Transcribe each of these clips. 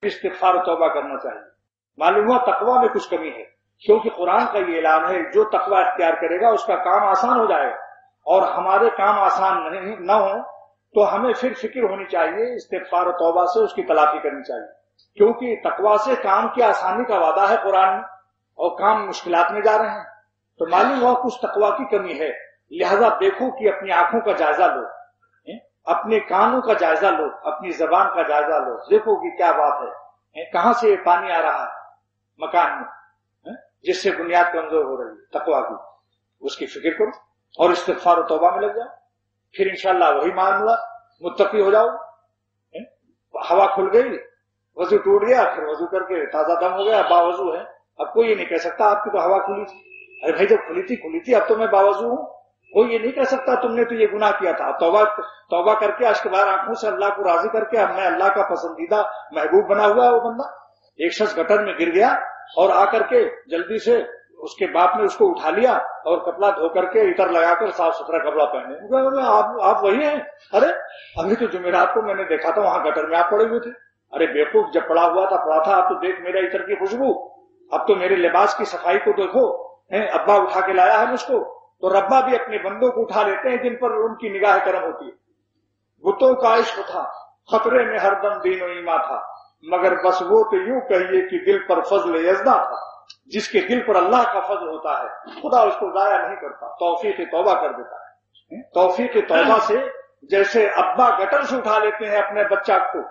استغفار و توبہ کرنا چاہیے. معلوم ہوا تقویٰ میں کچھ کمی ہے، کیونکہ قرآن کا یہ اعلان ہے جو تقویٰ اختیار کرے گا اس کا کام آسان ہو جائے گا، اور ہمارے کام آسان نہ ہوں تو ہمیں پھر فکر ہونی چاہیے، استغفار و توبہ سے اس کی تلافی کرنی چاہیے، کیونکہ تقویٰ سے کام کی آسانی کا وعدہ ہے قرآن میں، اور کام مشکلات میں جا رہے ہیں. تو معلوم ہوا کچھ تقویٰ کی کمی ہے، لہذا دیکھو کہ اپنی آنکھوں کا جائزہ لو، اپنے کانوں کا جائزہ لو، اپنی زبان کا جائزہ لو، دیکھو کہ کیا بات ہے، کہاں سے یہ پانی آ رہا ہے مکان میں جس سے بنیاد کمزور ہو رہی ہے تقویٰ کی، اس کی فکر کرو اور استغفار و توبہ میں لگ جاؤ، پھر انشاءاللہ وہی معاملہ، متقی ہو جاؤ. ہوا کھل گئی، وضو ٹوٹ گیا، پھر وضو کر کے تازہ دم ہو گیا، باوضو ہے. اب کوئی یہ نہیں کہہ سکتا آپ کی تو ہوا کھلی تھی، ارے بھائی جب کھلی تھی اب تو میں باوضو ہوں. کوئی یہ نہیں کہہ سکتا تم نے تو یہ گناہ کیا تھا. توبہ کر کے اشک بار آنکھوں سے اللہ کو راضی کر کے اب میں اللہ کا پسندیدہ محبوب بنا ہوا ہے وہ بندہ. ایک شخص گٹر میں گر گیا اور آ کر کے جلدی سے اس کے باپ نے اس کو اٹھا لیا اور کپڑا دھو کر کے عطر لگا کر صاف ستھرا کپڑا پہنے. آپ وہی ہیں؟ ارے ابھی تو جمعرات کو میں نے دیکھا تھا وہاں گٹر میں آپ پڑے ہوئے تھے. ارے بیوقوف، جب پڑا ہوا تھا پڑا تھا، اب تو دیکھ میرا عطر کی خوشبو، اب تو میرے لباس کی صفائی کو دیکھو، ابا اٹھا کے لایا ہے مجھ کو. تو ربا بھی اپنے بندوں کو اٹھا لیتے ہیں جن پر ان کی نگاہ کرم ہوتی ہے. بتوں کا عشق تھا، خطرے میں ہر دم دین و ایمان تھا، مگر بس وہ تو یوں کہیے کہ دل پر فضل یزداں تھا. جس کے دل پر اللہ کا فضل ہوتا ہے خدا اس کو ضائع نہیں کرتا، توفیق توبہ کر دیتا ہے. توفیق توبہ سے جیسے ابا گٹر سے اٹھا لیتے ہیں اپنے بچہ کو،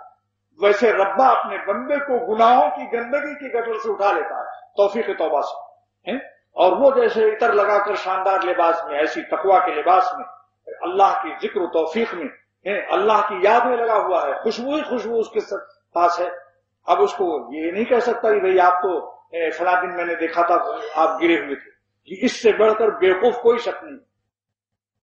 ویسے ربا اپنے بندے کو گناہوں کی گندگی کی گٹر سے اٹھا لیتا ہے توفیق توبہ سے. اور وہ جیسے عطر لگا کر شاندار لباس میں، ایسی تقویٰ کے لباس میں، اللہ کی ذکر و توفیق میں، اللہ کی یاد میں لگا ہوا ہے، خوشبو ہی خوشبو اس کے پاس ہے. اب اس کو یہ نہیں کہہ سکتا کہ بھئی آپ تو فلاں دن میں نے دیکھا تھا آپ گرے ہوئے تھے. اس سے بڑھ کر بیوقوف کوئی شک نہیں.